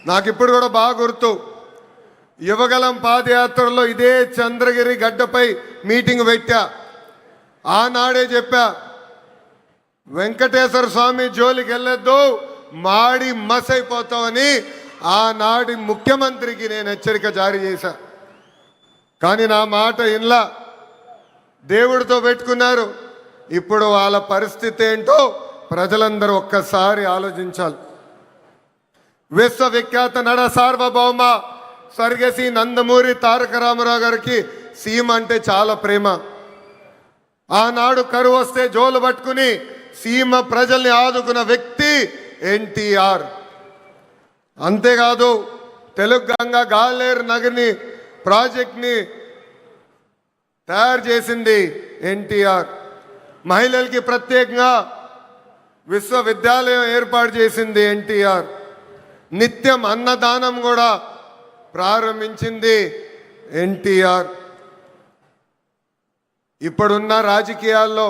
నాకు ఇప్పుడు కూడా బాగా గుర్తు, యువగలం పాదయాత్రలో ఇదే చంద్రగిరి గడ్డపై మీటింగ్ పెట్టా. ఆనాడే చెప్పా, వెంకటేశ్వర స్వామి జోలికి వెళ్ళొద్దు, మాడి మసైపోతామని ఆనాడి ముఖ్యమంత్రికి నేను హెచ్చరిక జారీ చేశా. కానీ నా మాట ఇన్లా, దేవుడితో పెట్టుకున్నారు. ఇప్పుడు వాళ్ళ పరిస్థితి ఏంటో ప్రజలందరూ ఒక్కసారి ఆలోచించాలి. విశ్వవిఖ్యాత నడ సార్వభౌమ స్వర్గశ్రీ నందమూరి తారక రామారావు గారికి సీమ అంటే చాలా ప్రేమ. ఆనాడు కరువు వస్తే జోలు పట్టుకుని సీమ ప్రజల్ని ఆదుకున్న వ్యక్తి ఎన్టీఆర్. అంతేకాదు, తెలుగు గంగా గాలేరు నగర్ని ప్రాజెక్ట్ని తయారు చేసింది ఎన్టీఆర్. మహిళలకి ప్రత్యేకంగా విశ్వవిద్యాలయం ఏర్పాటు చేసింది ఎన్టీఆర్. నిత్యం అన్నదానం కూడా ప్రారంభించింది ఎన్టీఆర్. ఇప్పుడున్న రాజకీయాల్లో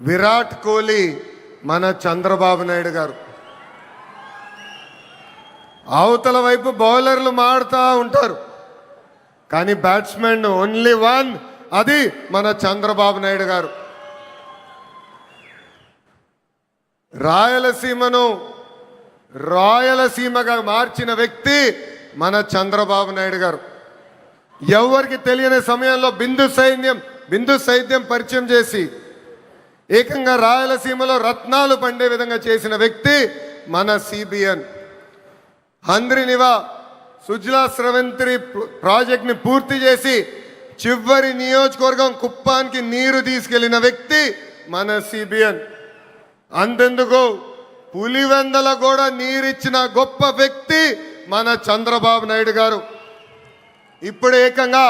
విరాట్ కోహ్లీ మన చంద్రబాబు నాయుడు గారు. అవతల వైపు బౌలర్లు మాడుతూ ఉంటారు, కానీ బ్యాట్స్మెన్ ఓన్లీ వన్, అది మన చంద్రబాబు నాయుడు గారు. రాయలసీమను రాయలసీమగా మార్చిన వ్యక్తి మన చంద్రబాబు నాయుడు గారు. ఎవరికి తెలియని సమయంలో బిందు సైన్యం పరిచయం చేసి ఏకంగా రాయలసీమలో రత్నాలు పండే విధంగా చేసిన వ్యక్తి మన సిబిఎన్. హంద్రినివా సుజలా స్రవంతి ప్రాజెక్ట్ని పూర్తి చేసి చివరి నియోజకవర్గం కుప్పానికి నీరు తీసుకెళ్లిన వ్యక్తి మన సిబిఎన్. అంతెందుకు, పులివెందల కూడా నీరిచ్చిన గొప్ప వ్యక్తి మన చంద్రబాబు నాయుడు గారు. ఇప్పుడు ఏకంగా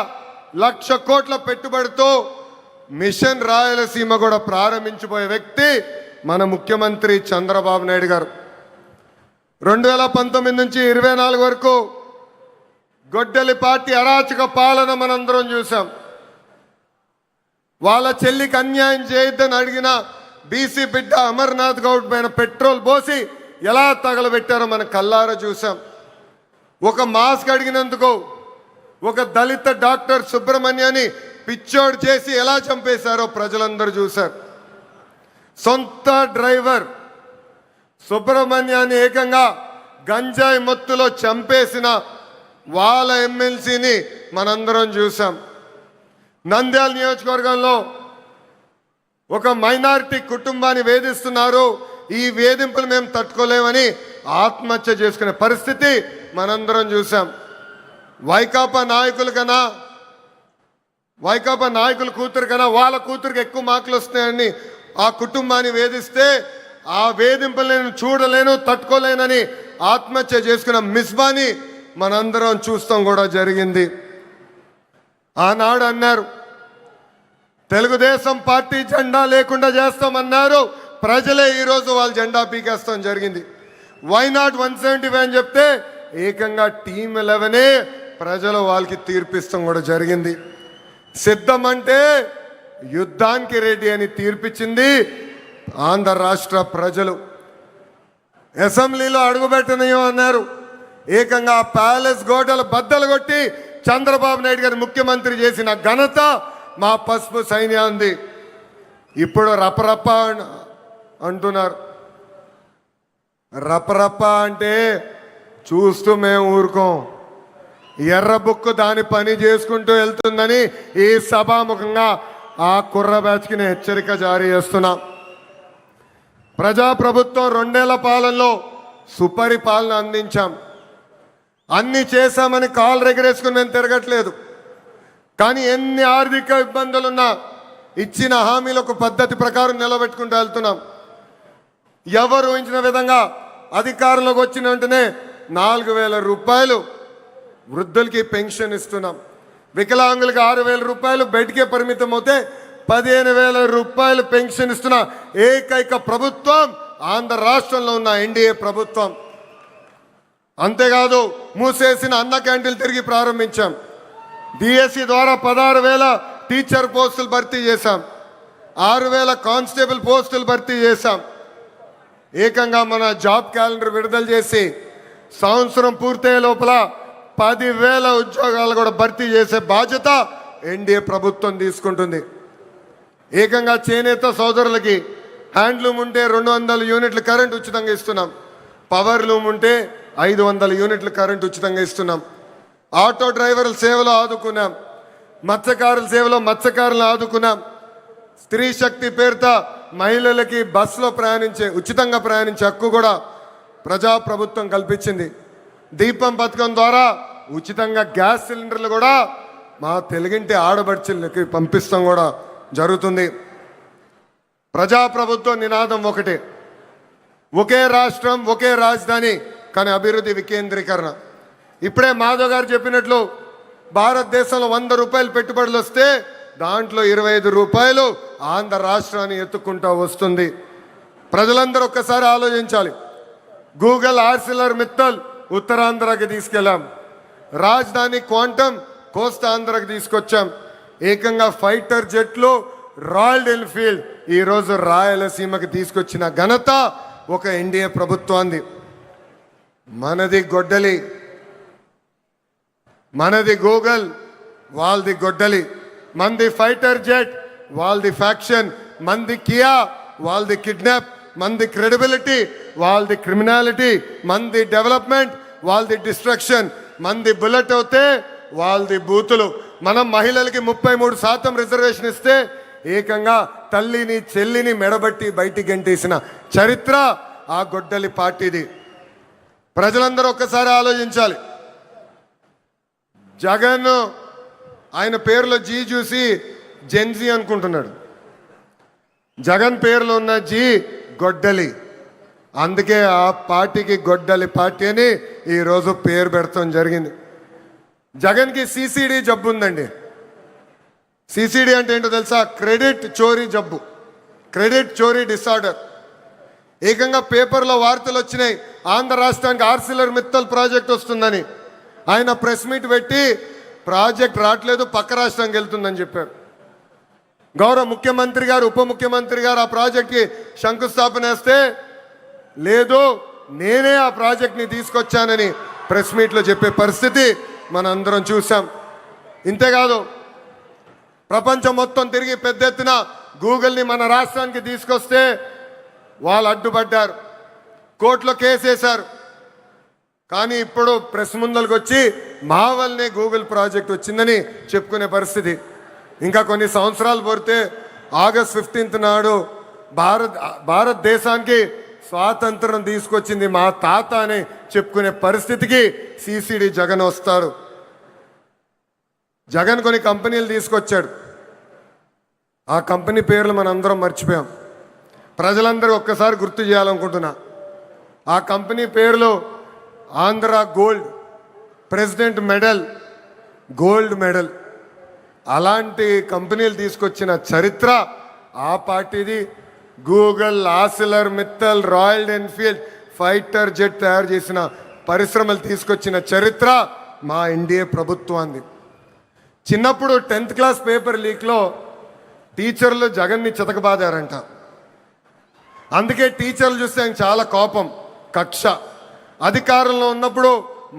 1,00,000 కోట్ల పెట్టుబడితో మిషన్ రాయలసీమ కూడా ప్రారంభించబోయే వ్యక్తి మన ముఖ్యమంత్రి చంద్రబాబు నాయుడు గారు. 2019 నుంచి 24 వరకు గొడ్డలి పార్టీ అరాచక పాలన మనందరం చూసాం. వాళ్ళ చెల్లికి అన్యాయం చేయొద్దని అడిగిన బీసీ బిడ్డ అమర్నాథ్ గౌడ్ పైన పెట్రోల్ పోసి ఎలా తగలబెట్టారో మన కల్లారా చూసాం. ఒక మాస్క్ అడిగినందుకు ఒక దళిత డాక్టర్ సుబ్రహ్మణ్యాన్ని పిచ్చోడు చేసి ఎలా చంపేశారో ప్రజలందరూ చూశారు. సొంత డ్రైవర్ సుబ్రహ్మణ్యాన్ని ఏకంగా గంజాయి మత్తులో చంపేసిన వాళ్ళ ఎమ్మెల్సీని మనందరం చూసాం. నంద్యాల నియోజకవర్గంలో ఒక మైనారిటీ కుటుంబాన్ని వేధిస్తున్నారు, ఈ వేధింపులు మేము తట్టుకోలేమని ఆత్మహత్య చేసుకునే పరిస్థితి మనందరం చూసాం. వైకాపా నాయకుల కూతురు కన్నా వాళ్ళ కూతురికి ఎక్కువ మార్కులు వస్తున్నాయని ఆ కుటుంబాన్ని వేధిస్తే ఆ వేధింపులు నేను చూడలేను, తట్టుకోలేనని ఆత్మహత్య చేసుకున్న మిస్బాని మనందరం చూస్తాం కూడా జరిగింది. ఆనాడు అన్నారు, తెలుగుదేశం పార్టీ జెండా లేకుండా చేస్తామన్నారు, ప్రజలే ఈరోజు వాళ్ళ జెండా పీకేస్తాం జరిగింది. వైనాట్ 175 అని చెప్తే ఏకంగా టీమ్ 11 ప్రజలు వాళ్ళకి తీర్పిస్తాం కూడా జరిగింది. సిద్ధమంటే యుద్ధానికి రెడీ అని తీర్పిచ్చింది ఆంధ్ర రాష్ట్ర ప్రజలు. అసెంబ్లీలో అడుగుపెట్టనయో అన్నారు, ఏకంగా ప్యాలెస్ గోడలు బద్దలు కొట్టి చంద్రబాబు నాయుడు గారు ముఖ్యమంత్రి చేసిన ఘనత మా పసుపు సైన్యాన్ని. ఇప్పుడు రపరప్ప అంటున్నారు. రపరప్ప అంటే చూస్తూ మేము ఊరుకోం. ఎర్ర బుక్కు దాని పని చేసుకుంటూ వెళ్తుందని ఈ సభాముఖంగా ఆ కుర్ర బ్యాచ్కి నేను హెచ్చరిక జారీ చేస్తున్నాం. ప్రజాప్రభుత్వం 2 ఏళ్ల పాలనలో సుపరిపాలన అందించాం. అన్ని చేశామని కాలు రెగరేసుకుని మేము తిరగట్లేదు. కానీ ఎన్ని ఆర్థిక ఇబ్బందులున్నా ఇచ్చిన హామీలకు పద్ధతి ప్రకారం నిలబెట్టుకుంటూ వెళ్తున్నాం. ఎవరు ఊహించిన విధంగా అధికారంలోకి వచ్చిన వెంటనే 4,000 రూపాయలు వృద్ధులకి పెన్షన్ ఇస్తున్నాం. వికలాంగులకి 6,000 రూపాయలు బయటికే పరిమితం అవుతే 15,000 రూపాయలు పెన్షన్ ఇస్తున్న ఏకైక ప్రభుత్వం ఆంధ్ర రాష్ట్రంలో ఉన్న ఎన్డీఏ ప్రభుత్వం. అంతేకాదు, మూసేసిన అన్న క్యాంటీన్లు తిరిగి ప్రారంభించాం. డిఎస్సి ద్వారా 16,000 టీచర్ పోస్టులు భర్తీ చేశాం. 6,000 కానిస్టేబుల్ పోస్టులు భర్తీ చేశాం. ఏకంగా మన జాబ్ క్యాలెండర్ విడుదల చేసి సంవత్సరం పూర్తయ్యే లోపల 10,000 ఉద్యోగాలు కూడా భర్తీ చేసే బాధ్యత ఎన్డీఏ ప్రభుత్వం తీసుకుంటుంది. ఏకంగా చేనేత సోదరులకి హ్యాండ్లూమ్ ఉంటే 200 యూనిట్ల కరెంట్ ఉచితంగా ఇస్తున్నాం. పవర్ లూమ్ ఉంటే 500 యూనిట్ల కరెంట్ ఉచితంగా ఇస్తున్నాం. ఆటో డ్రైవర్ల సేవలో ఆదుకున్నాం. మత్స్యకారుల సేవలో మత్స్యకారులను ఆదుకున్నాం. స్త్రీ శక్తి పేరుతో మహిళలకి బస్సులో ఉచితంగా ప్రయాణించే హక్కు కూడా ప్రజాప్రభుత్వం కల్పించింది. దీపం పథకం ద్వారా ఉచితంగా గ్యాస్ సిలిండర్లు కూడా మా తెలుగింటి ఆడబడుచులకి పంపిస్తాం కూడా జరుగుతుంది. ప్రజాప్రభుత్వం నినాదం ఒకటే, ఒకే రాష్ట్రం ఒకే రాజధాని, కానీ అభివృద్ధి వికేంద్రీకరణ. ఇప్పుడే మాధవ్ గారు చెప్పినట్లు భారతదేశంలో 100 రూపాయలు పెట్టుబడులు వస్తే దాంట్లో 25 రూపాయలు ఆంధ్ర రాష్ట్రాన్ని ఎత్తుకుంటూ వస్తుంది. ప్రజలందరూ ఒక్కసారి ఆలోచించాలి. గూగుల్ ఆర్సిలర్ మిత్తల్ ఉత్తరాంధ్రకి తీసుకెళ్ళాం. రాజధాని క్వాంటమ్ కోస్తాంధ్రకి తీసుకొచ్చాం. ఏకంగా ఫైటర్ జెట్లు రాయల్ ఎన్ఫీల్డ్ ఈరోజు రాయలసీమకి తీసుకొచ్చిన ఘనత ఒక ఎన్డీఏ ప్రభుత్వాన్ని. మనది గొడ్డలి, మనది గూగుల్, వాళ్ళది గొడ్డలి. మంది ఫైటర్ జెట్, వాళ్ళది ఫ్యాక్షన్. మంది కియా, వాళ్ళది కిడ్నాప్. మంది క్రెడిబిలిటీ, వాళ్ళది క్రిమినాలిటీ. మంది డెవలప్మెంట్, వాళ్ళది డిస్ట్రక్షన్. మంది బుల్లెట్ అవుతే వాళ్ళది బూతులు. మనం మహిళలకి 33% రిజర్వేషన్ ఇస్తే ఏకంగా తల్లిని చెల్లిని మెడబట్టి బయటికి గంటేసిన చరిత్ర ఆ గొడ్డలి పార్టీది. ప్రజలందరూ ఒక్కసారి ఆలోచించాలి. జగన్ ఆయన పేరులో జీ చూసి జెన్జీ అనుకుంటున్నాడు. జగన్ పేరులో ఉన్న జీ గొడ్డలి, అందుకే ఆ పార్టీకి గొడ్డలి పార్టీ అని ఈరోజు పేరు పెడతాం జరిగింది. జగన్కి సిసిడి జబ్బు ఉందండి. సిసిడి అంటే ఏంటో తెలుసా? క్రెడిట్ చోరీ జబ్బు, క్రెడిట్ చోరీ డిసార్డర్. ఏకంగా పేపర్లో వార్తలు వచ్చినాయి, ఆంధ్ర రాష్ట్రానికి ఆర్సిలర్ మిత్తల్ ప్రాజెక్ట్ వస్తుందని. ఆయన ప్రెస్ మీట్ పెట్టి ప్రాజెక్ట్ రావట్లేదు, పక్క రాష్ట్రానికి వెళ్తుందని చెప్పారు. గౌరవ ముఖ్యమంత్రి గారు, ఉప ముఖ్యమంత్రి గారు ఆ ప్రాజెక్ట్కి శంకుస్థాపన వేస్తే లేదు నేనే ఆ ప్రాజెక్ట్ని తీసుకొచ్చానని ప్రెస్ మీట్లో చెప్పే పరిస్థితి మనందరం చూసాం. ఇంతేకాదు, ప్రపంచం మొత్తం తిరిగి పెద్ద ఎత్తున గూగుల్ని మన రాష్ట్రానికి తీసుకొస్తే వాళ్ళు అడ్డుపడ్డారు, కోర్టులో కేసేశారు. కానీ ఇప్పుడు ప్రెస్ ముందలకు వచ్చి మా వల్లనే గూగుల్ ప్రాజెక్ట్ వచ్చిందని చెప్పుకునే పరిస్థితి. ఇంకా కొన్ని సంవత్సరాలు పోతే ఆగస్ట్ 15 నాడు భారతదేశానికి స్వాతంత్రం తీసుకొచ్చింది మా తాత అని చెప్పుకునే పరిస్థితికి సిసిడి జగన్ వస్తారు. జగన్ కొన్ని కంపెనీలు తీసుకొచ్చాడు. ఆ కంపెనీ పేర్లు మనందరం మర్చిపోయాం. ప్రజలందరూ ఒక్కసారి గుర్తు చేయాలనుకుంటున్నా. ఆ కంపెనీ పేర్లు Andhra gold, president medal, gold medal. అలాంటి కంపెనీలు తీసుకొచ్చిన చరిత్ర ఆ పార్టీది. Google, Arcelor Mittal, royal Enfield, fighter jet తయారు చేసిన పరిశ్రమలు తీసుకొచ్చిన చరిత్ర మా ఎన్డీఏ ప్రభుత్వాన్ని. చిన్నప్పుడు 10th క్లాస్ పేపర్ లీక్లో టీచర్లు జగన్ని చితకబాదారంట. అందుకే టీచర్లు చూస్తే ఆయన చాలా కోపం, కక్ష. అధికారంలో ఉన్నప్పుడు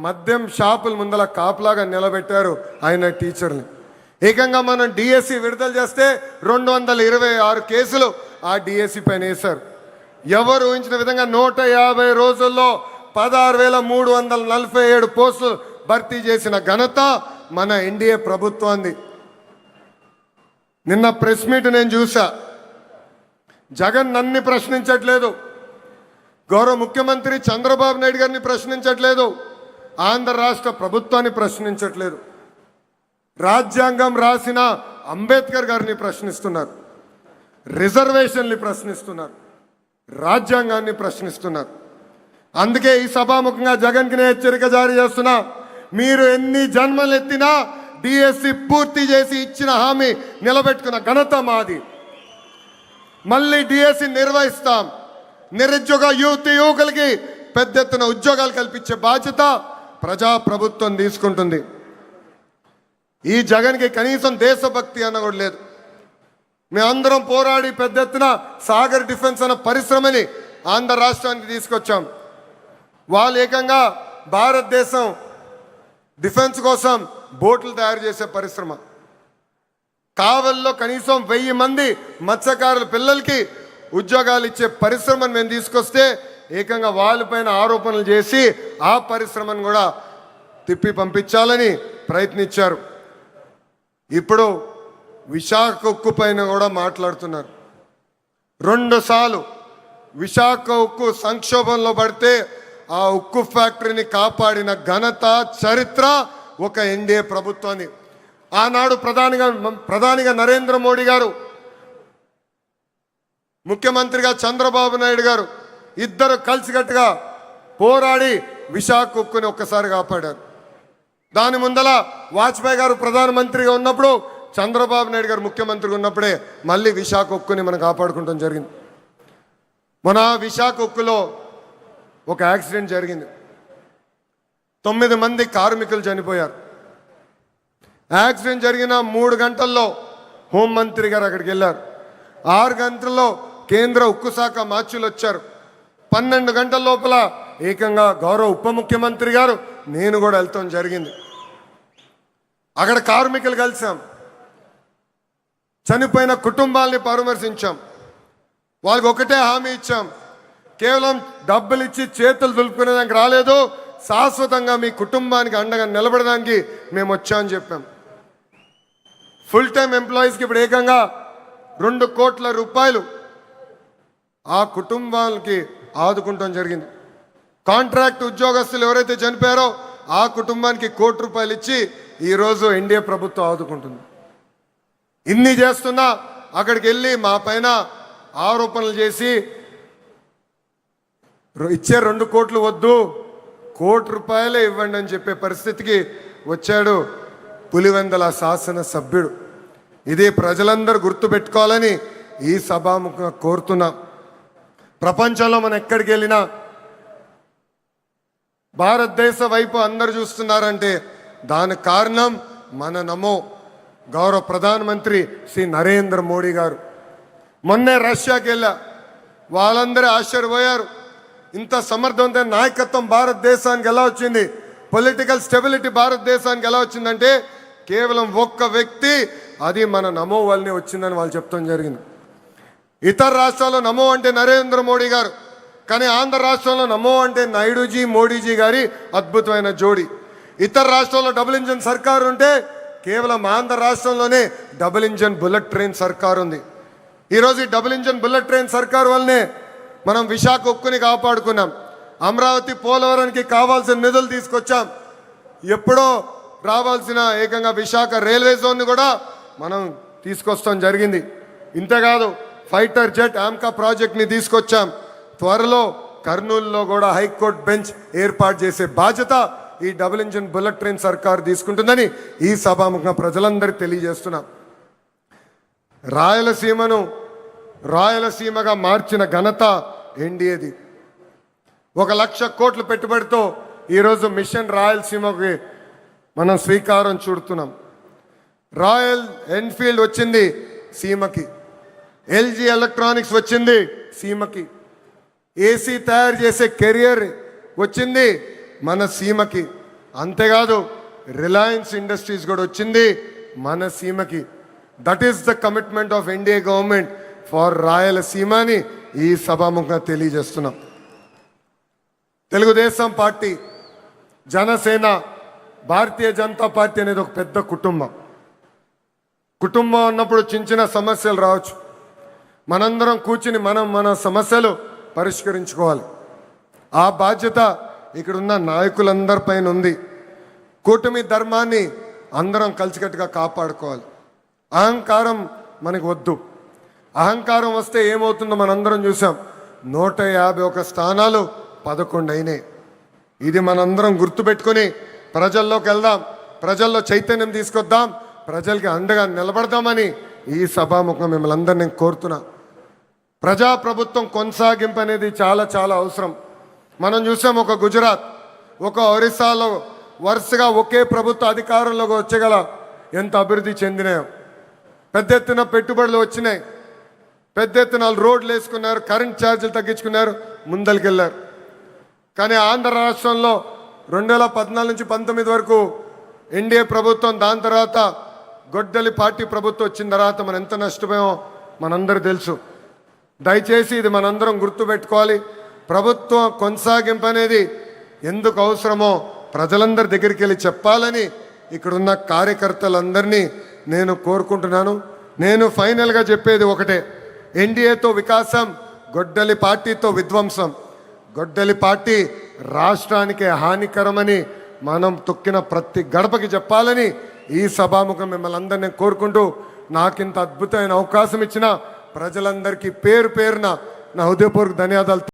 మద్యం షాపుల ముందల కాపులాగా నిలబెట్టారు ఆయన టీచర్ని. ఏకంగా మనం డిఎస్సి విడుదల చేస్తే 226 కేసులు ఆ డిఎస్సి పైన వేశారు. ఎవరు ఊహించిన విధంగా 150 రోజుల్లో 16,347 పోస్టులు భర్తీ చేసిన ఘనత మన ఎన్డీఏ ప్రభుత్వాన్ని. నిన్న ప్రెస్ మీట్ నేను చూసా. జగన్ నన్ను ప్రశ్నించట్లేదు, గౌరవ ముఖ్యమంత్రి చంద్రబాబు నాయుడు గారిని ప్రశ్నించట్లేదు, ఆంధ్ర రాష్ట్ర ప్రభుత్వాన్ని ప్రశ్నించట్లేదు. రాజ్యాంగం రాసిన అంబేద్కర్ గారిని ప్రశ్నిస్తున్నారు, రిజర్వేషన్ని ప్రశ్నిస్తున్నారు, రాజ్యాంగాన్ని ప్రశ్నిస్తున్నారు. అందుకే ఈ సభాముఖంగా జగన్కి నేను హెచ్చరిక జారీ చేస్తున్నా. మీరు ఎన్ని జన్మలు ఎత్తినా డిఎస్సి పూర్తి చేసి ఇచ్చిన హామీ నిలబెట్టుకున్న ఘనత మాది. మళ్ళీ డిఎస్సి నిర్వహిస్తాం. నిరుద్యోగ యువకులకి పెద్ద ఎత్తున ఉద్యోగాలు కల్పించే బాధ్యత ప్రజాప్రభుత్వం తీసుకుంటుంది. ఈ జగన్కి కనీసం దేశభక్తి అన్న కూడా లేదు. మేమందరం పోరాడి పెద్ద ఎత్తున సాగర్ డిఫెన్స్ అన్న పరిశ్రమని ఆంధ్ర రాష్ట్రానికి తీసుకొచ్చాం. వాళ్ళు ఏకంగా భారతదేశం డిఫెన్స్ కోసం బోట్లు తయారు చేసే పరిశ్రమ. కావల్లో కనీసం 1000 మంది మత్స్యకారుల పిల్లలకి ఉద్యోగాలు ఇచ్చే పరిశ్రమను మేము తీసుకొస్తే ఏకంగా వాళ్ళపైన ఆరోపణలు చేసి ఆ పరిశ్రమను కూడా తిప్పి పంపించాలని ప్రయత్నించారు. ఇప్పుడు విశాఖ ఉక్కు పైన కూడా మాట్లాడుతున్నారు. 2 సార్లు విశాఖ ఉక్కు సంక్షోభంలో పడితే ఆ ఉక్కు ఫ్యాక్టరీని కాపాడిన ఘనత చరిత్ర ఒక ఎన్డీఏ ప్రభుత్వాన్ని. ఆనాడు ప్రధానిగా నరేంద్ర మోడీ గారు, ముఖ్యమంత్రిగా చంద్రబాబు నాయుడు గారు ఇద్దరు కలిసికట్టుగా పోరాడి విశాఖ ఉక్కుని ఒక్కసారి కాపాడారు. దాని ముందల వాజ్పేయి గారు ప్రధానమంత్రిగా ఉన్నప్పుడు, చంద్రబాబు నాయుడు గారు ముఖ్యమంత్రిగా ఉన్నప్పుడే మళ్ళీ విశాఖ ఉక్కుని మనం కాపాడుకుంటాం జరిగింది. మన విశాఖ ఉక్కులో ఒక యాక్సిడెంట్ జరిగింది. 9 మంది కార్మికులు చనిపోయారు. యాక్సిడెంట్ జరిగిన 3 గంటల్లో హోంమంత్రి గారు అక్కడికి వెళ్ళారు. 6 గంటల్లో కేంద్ర ఉక్కు శాఖ మార్చులు వచ్చారు. 12 గంటల లోపల ఏకంగా గౌరవ ఉప ముఖ్యమంత్రి గారు నేను కూడా వెళ్తాం జరిగింది. అక్కడ కార్మికులు కలిసాం, చనిపోయిన కుటుంబాలని పరామర్శించాం. వాళ్ళకి ఒకటే హామీ ఇచ్చాం, కేవలం డబ్బులు ఇచ్చి చేతులు దులుపుకునేదానికి రాలేదు, శాశ్వతంగా మీ కుటుంబానికి అండగా నిలబడడానికి మేము వచ్చామని చెప్పాం. ఫుల్ టైం ఎంప్లాయీస్కి ఇప్పుడు ఏకంగా 2 కోట్ల రూపాయలు ఆ కుటుంబాలకి ఆదుకుంటాం జరిగింది. కాంట్రాక్ట్ ఉద్యోగస్తులు ఎవరైతే చనిపోయారో ఆ కుటుంబానికి 1 కోటి రూపాయలు ఇచ్చి ఈరోజు ఎన్డీఏ ప్రభుత్వం ఆదుకుంటుంది. ఇన్ని చేస్తున్నా అక్కడికి వెళ్ళి మా పైన ఆరోపణలు చేసి ఇచ్చే 2 కోట్లు వద్దు, 1 కోటి రూపాయలే ఇవ్వండి అని చెప్పే పరిస్థితికి వచ్చాడు పులివెందల శాసన సభ్యుడు. ఇది ప్రజలందరూ గుర్తుపెట్టుకోవాలని ఈ సభాముఖంగా కోరుతున్నాం. ప్రపంచంలో మనం ఎక్కడికి వెళ్ళినా భారతదేశ వైపు అందరు చూస్తున్నారంటే దానికి కారణం మన నమో గౌరవ ప్రధానమంత్రి శ్రీ నరేంద్ర మోడీ గారు. మొన్నే రష్యాకి వెళ్ళా, వాళ్ళందరూ ఆశ్చర్యపోయారు. ఇంత సమర్థవంతమైన నాయకత్వం భారతదేశానికి ఎలా వచ్చింది, పొలిటికల్ స్టెబిలిటీ భారతదేశానికి ఎలా వచ్చిందంటే కేవలం ఒక్క వ్యక్తి, అది మన నమో వల్లనే వచ్చిందని వాళ్ళు చెప్తాం జరిగింది. ఇతర రాష్ట్రాల్లో నమో అంటే నరేంద్ర మోడీ గారు, కానీ ఆంధ్ర రాష్ట్రంలో నమో అంటే నాయుడుజీ మోడీజీ గారి అద్భుతమైన జోడి. ఇతర రాష్ట్రాల్లో డబుల్ ఇంజన్ సర్కారు ఉంటే కేవలం ఆంధ్ర రాష్ట్రంలోనే డబుల్ ఇంజన్ బుల్లెట్ ట్రైన్ సర్కారు ఉంది. ఈరోజు ఈ డబుల్ ఇంజన్ బుల్లెట్ ట్రైన్ సర్కారు వల్లనే మనం విశాఖ ఉక్కుని కాపాడుకున్నాం. అమరావతి పోలవరానికి కావాల్సిన నిధులు తీసుకొచ్చాం. ఎప్పుడో రావాల్సిన ఏకంగా విశాఖ రైల్వే జోన్ని కూడా మనం తీసుకొస్తాం జరిగింది. ఇంతేకాదు ఫైటర్ జెట్ ఆమ్కా ప్రాజెక్ట్ని తీసుకొచ్చాం. త్వరలో కర్నూలులో కూడా హైకోర్టు బెంచ్ ఏర్పాటు చేసే బాధ్యత ఈ డబుల్ ఇంజిన్ బుల్లెట్ ట్రైన్ సర్కారు తీసుకుంటుందని ఈ సభాముఖంగా ప్రజలందరికీ తెలియజేస్తున్నాం. రాయలసీమను రాయలసీమగా మార్చిన ఘనత ఎన్డీఏది. 1,00,000 కోట్ల పెట్టుబడితో ఈరోజు మిషన్ రాయలసీమకి మనం శ్రీకారం చుడుతున్నాం. రాయల్ ఎన్ఫీల్డ్ వచ్చింది సీమకి, ఎల్జీ ఎలక్ట్రానిక్స్ వచ్చింది సీమకి, ఏసీ తయారు చేసే కెరియర్ వచ్చింది మన సీమకి. అంతేకాదు రిలయన్స్ ఇండస్ట్రీస్ కూడా వచ్చింది మన సీమకి. That is the commitment of NDA government for రాయలసీమని ఈ సభాముఖంగా తెలియజేస్తున్నాం. తెలుగుదేశం పార్టీ, జనసేన, భారతీయ జనతా పార్టీ అనేది ఒక పెద్ద కుటుంబం. కుటుంబం అన్నప్పుడు చిన్న సమస్యలు రావచ్చు. మనందరం కూర్చుని మన సమస్యలు పరిష్కరించుకోవాలి. ఆ బాధ్యత ఇక్కడున్న నాయకులందరిపైన ఉంది. కూటమి ధర్మాన్ని అందరం కలిసికట్టుగా కాపాడుకోవాలి. అహంకారం మనకు వద్దు. అహంకారం వస్తే ఏమవుతుందో మనందరం చూసాం. 151 స్థానాలు 11 అయినాయి. ఇది మనందరం గుర్తుపెట్టుకొని ప్రజల్లోకి వెళ్దాం, ప్రజల్లో చైతన్యం తీసుకొద్దాం, ప్రజలకి అండగా నిలబడదామని ఈ సభాముఖం మిమ్మల్ని అందరినీ నేను కోరుతున్నా. ప్రజాప్రభుత్వం కొనసాగింపు అనేది చాలా చాలా అవసరం. మనం చూసాం ఒక గుజరాత్, ఒక ఒరిస్సాలో వరుసగా ఒకే ప్రభుత్వ అధికారంలోకి వచ్చగల ఎంత అభివృద్ధి చెందినాయో. పెద్ద ఎత్తున పెట్టుబడులు వచ్చినాయి, పెద్ద ఎత్తున రోడ్లు వేసుకున్నారు, కరెంట్ ఛార్జీలు తగ్గించుకున్నారు, ముందరికెళ్ళారు. కానీ ఆంధ్ర రాష్ట్రంలో 2014 నుంచి 19 వరకు ఎన్డీఏ ప్రభుత్వం, దాని తర్వాత గొడ్డలి పార్టీ ప్రభుత్వం వచ్చిన తర్వాత మనం ఎంత నష్టపోయామో మనందరూ తెలుసు. దయచేసి ఇది మనందరం గుర్తుపెట్టుకోవాలి. ప్రభుత్వం కొనసాగింపు అనేది ఎందుకు అవసరమో ప్రజలందరి దగ్గరికి వెళ్ళి చెప్పాలని ఇక్కడున్న కార్యకర్తలందరినీ నేను కోరుకుంటున్నాను. నేను ఫైనల్గా చెప్పేది ఒకటే, ఎన్డీఏతో వికాసం, గొడ్డలి పార్టీతో విధ్వంసం. గొడ్డలి పార్టీ రాష్ట్రానికి హానికరమని మనం తొక్కిన ప్రతి గడపకి చెప్పాలని ఈ సభాముఖం మిమ్మల్ని అందరినీ కోరుకుంటూ, నాకింత అద్భుతమైన అవకాశం ఇచ్చిన ప్రజలందరికీ పేరు పేరున నా హృదయపూర్వక ధన్యవాదాలు.